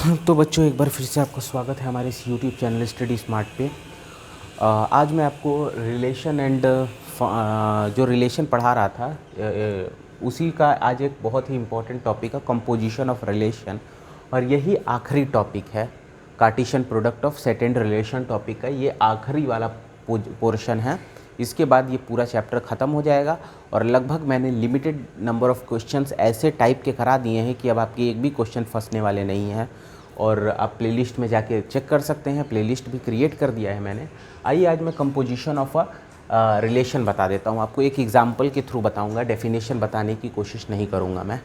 तो बच्चों, एक बार फिर से आपका स्वागत है हमारे इस यूट्यूब चैनल स्टडी स्मार्ट पे। आज मैं आपको रिलेशन एंड जो रिलेशन पढ़ा रहा था उसी का आज एक बहुत ही इम्पोर्टेंट टॉपिक है, कंपोजिशन ऑफ रिलेशन। और यही आखिरी टॉपिक है Cartesian product of set and relation topic का। ये आखिरी वाला पोर्शन है। इसके बाद ये पूरा चैप्टर ख़त्म हो जाएगा और लगभग मैंने लिमिटेड नंबर ऑफ़ क्वेश्चंस ऐसे टाइप के करा दिए हैं कि अब आपके एक भी क्वेश्चन फंसने वाले नहीं हैं। और आप प्लेलिस्ट में जाके चेक कर सकते हैं, प्लेलिस्ट भी क्रिएट कर दिया है मैंने। आइए आज मैं कंपोजिशन ऑफ अ रिलेशन बता देता हूँ आपको। एक एग्जांपल के थ्रू बताऊँगा, डेफिनेशन बताने की कोशिश नहीं करूँगा मैं।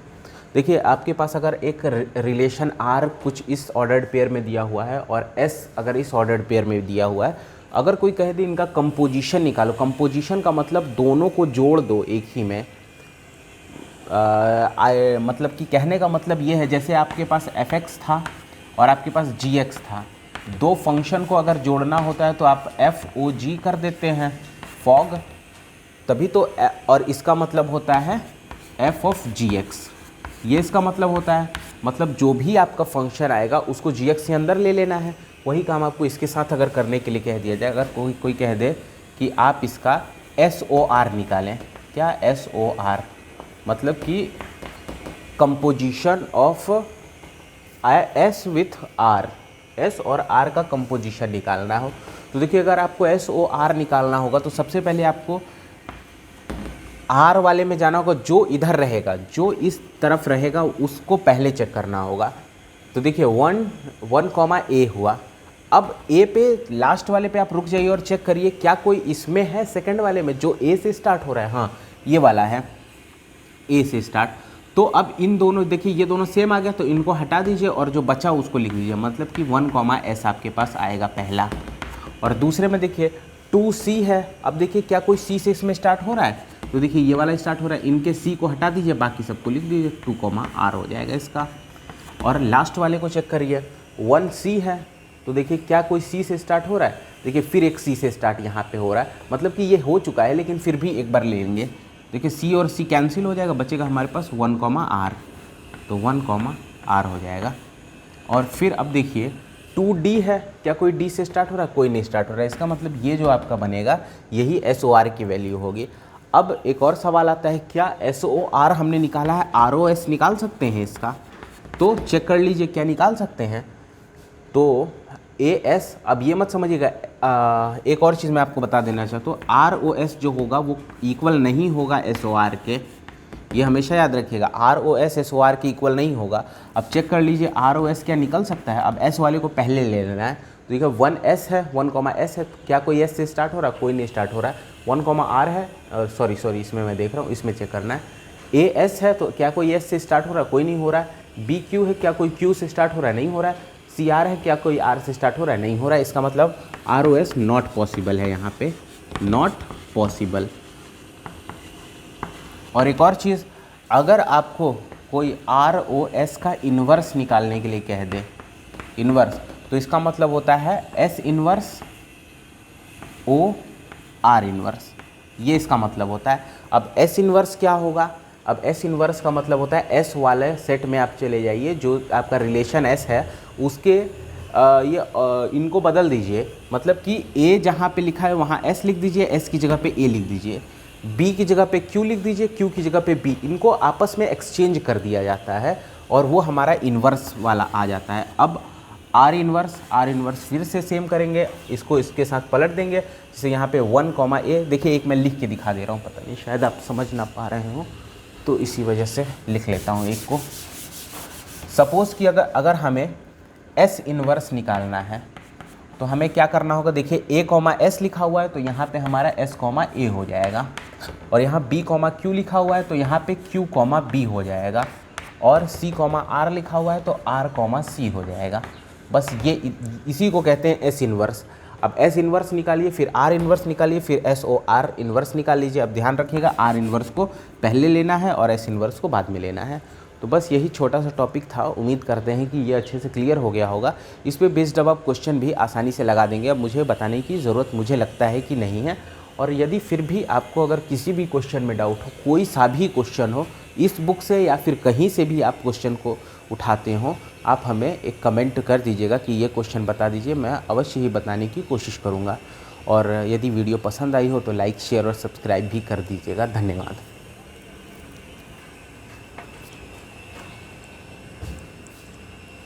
देखिए, आपके पास अगर एक रिलेशन आर कुछ इस ऑर्डर्ड पेयर में दिया हुआ है और एस अगर इस ऑर्डर्ड पेयर में दिया हुआ है, अगर कोई कह दे इनका कंपोजिशन निकालो, कंपोजिशन का मतलब दोनों को जोड़ दो एक ही में। मतलब कि कहने का मतलब ये है, जैसे आपके पास fx था और आपके पास gx था, दो फंक्शन को अगर जोड़ना होता है तो आप fog कर देते हैं, fog, तभी तो। और इसका मतलब होता है f ऑफ gx, ये इसका मतलब होता है। मतलब जो भी आपका फंक्शन आएगा उसको gx के अंदर ले लेना है। वही काम आपको इसके साथ अगर करने के लिए कह दिया जाए, अगर कोई कह दे कि आप इसका SOR निकालें, क्या SOR मतलब कि composition of S with R, S और R का कंपोजिशन निकालना हो तो देखिए, अगर आपको SOR निकालना होगा तो सबसे पहले आपको R वाले में जाना होगा। जो इधर रहेगा, जो इस तरफ रहेगा, उसको पहले चेक करना होगा। तो देखिए 1 A हुआ। अब A पे लास्ट वाले पे आप रुक जाइए और चेक करिए क्या कोई इसमें है सेकंड वाले में जो A से स्टार्ट हो रहा है। हाँ, ये वाला है A से स्टार्ट। तो अब इन दोनों, देखिए ये दोनों सेम आ गया, तो इनको हटा दीजिए और जो बचा उसको लिख दीजिए। मतलब कि 1 S आपके पास आएगा पहला। और दूसरे में देखिए 2C है। अब देखिए क्या कोई C से इसमें स्टार्ट हो रहा है, तो देखिए ये वाला स्टार्ट हो रहा है, इनके C को हटा दीजिए, बाकी सबको लिख दीजिए, 2 R हो जाएगा इसका। और लास्ट वाले को चेक करिए, 1C है, तो देखिए क्या कोई C से स्टार्ट हो रहा है, देखिए फिर एक C से स्टार्ट यहाँ पे हो रहा है। मतलब कि ये हो चुका है, लेकिन फिर भी एक बार ले लेंगे। देखिए C और C कैंसिल हो जाएगा, बचेगा हमारे पास 1 R, तो 1 R हो जाएगा। और फिर अब देखिए 2D है, क्या कोई D से स्टार्ट हो रहा है, कोई नहीं स्टार्ट हो रहा है। इसका मतलब ये जो आपका बनेगा यही SOR की वैल्यू होगी। अब एक और सवाल आता है, क्या SOR हमने निकाला है, ROS निकाल सकते हैं इसका? तो चेक कर लीजिए क्या निकाल सकते हैं। तो AS, अब ये मत समझिएगा, एक और चीज़ मैं आपको बता देना चाहता हूँ, ROS जो होगा वो इक्वल नहीं होगा SOR के, ये हमेशा याद रखिएगा। ROS SOR के इक्वल नहीं होगा। अब चेक कर लीजिए ROS क्या निकल सकता है। अब S वाले को पहले ले लेना है, तो देखिए 1S है, 1 S है, क्या कोई S से स्टार्ट हो रहा है, कोई नहीं स्टार्ट हो रहा है। 1 R है, सॉरी इसमें मैं देख रहा हूँ, इसमें चेक करना है। AS है, तो क्या कोई S से स्टार्ट हो रहा है, कोई नहीं हो रहा है। BQ है, क्या कोई Q से स्टार्ट हो रहा है, नहीं हो रहा है। CR है, क्या कोई R से स्टार्ट हो रहा है, नहीं हो रहा है। इसका मतलब ROS नॉट पॉसिबल है, यहाँ पे नॉट पॉसिबल। और एक और चीज़, अगर आपको कोई ROS का इन्वर्स निकालने के लिए कह दे, इन्वर्स, तो इसका मतलब होता है S inverse O R inverse, ये इसका मतलब होता है। अब S इन्वर्स क्या होगा? अब S इन्वर्स का मतलब होता है S वाले सेट में आप चले जाइए, जो आपका रिलेशन S है उसके इनको बदल दीजिए। मतलब कि A जहाँ पे लिखा है वहाँ S लिख दीजिए, S की जगह पे A लिख दीजिए, B की जगह पे Q लिख दीजिए, Q की जगह पे B। इनको आपस में एक्सचेंज कर दिया जाता है और वो हमारा इन्वर्स वाला आ जाता है। अब R इन्वर्स फिर से सेम करेंगे, इसको इसके साथ पलट देंगे। जैसे यहाँ पे 1 A, देखिए एक मैं लिख के दिखा दे रहा हूँ, पता नहीं शायद आप समझ ना पा रहे हो, तो इसी वजह से लिख लेता हूँ एक को। सपोज़ कि अगर हमें S इन्वर्स निकालना है तो हमें क्या करना होगा। देखिए A, S लिखा हुआ है, तो यहाँ पे हमारा S, A हो जाएगा। और यहाँ B, Q लिखा हुआ है, तो यहाँ पे Q, B हो जाएगा। और C, R लिखा हुआ है, तो R, C हो जाएगा। बस ये इसी को कहते हैं S इन्वर्स। अब S इन्वर्स निकालिए, फिर R इन्वर्स निकालिए, फिर SOR इन्वर्स निकाल लीजिए। अब ध्यान रखिएगा R इन्वर्स को पहले लेना है और S इन्वर्स को बाद में लेना है। तो बस यही छोटा सा टॉपिक था। उम्मीद करते हैं कि ये अच्छे से क्लियर हो गया होगा। इस पे बेस्ड अब आप क्वेश्चन भी आसानी से लगा देंगे। अब मुझे बताने की ज़रूरत मुझे लगता है कि नहीं है। और यदि फिर भी आपको अगर किसी भी क्वेश्चन में डाउट हो, कोई सा भी क्वेश्चन हो, इस बुक से या फिर कहीं से भी आप क्वेश्चन को उठाते हो, आप हमें एक कमेंट कर दीजिएगा कि ये क्वेश्चन बता दीजिए, मैं अवश्य ही बताने की कोशिश करूँगा। और यदि वीडियो पसंद आई हो तो लाइक, शेयर और सब्सक्राइब भी कर दीजिएगा। धन्यवाद।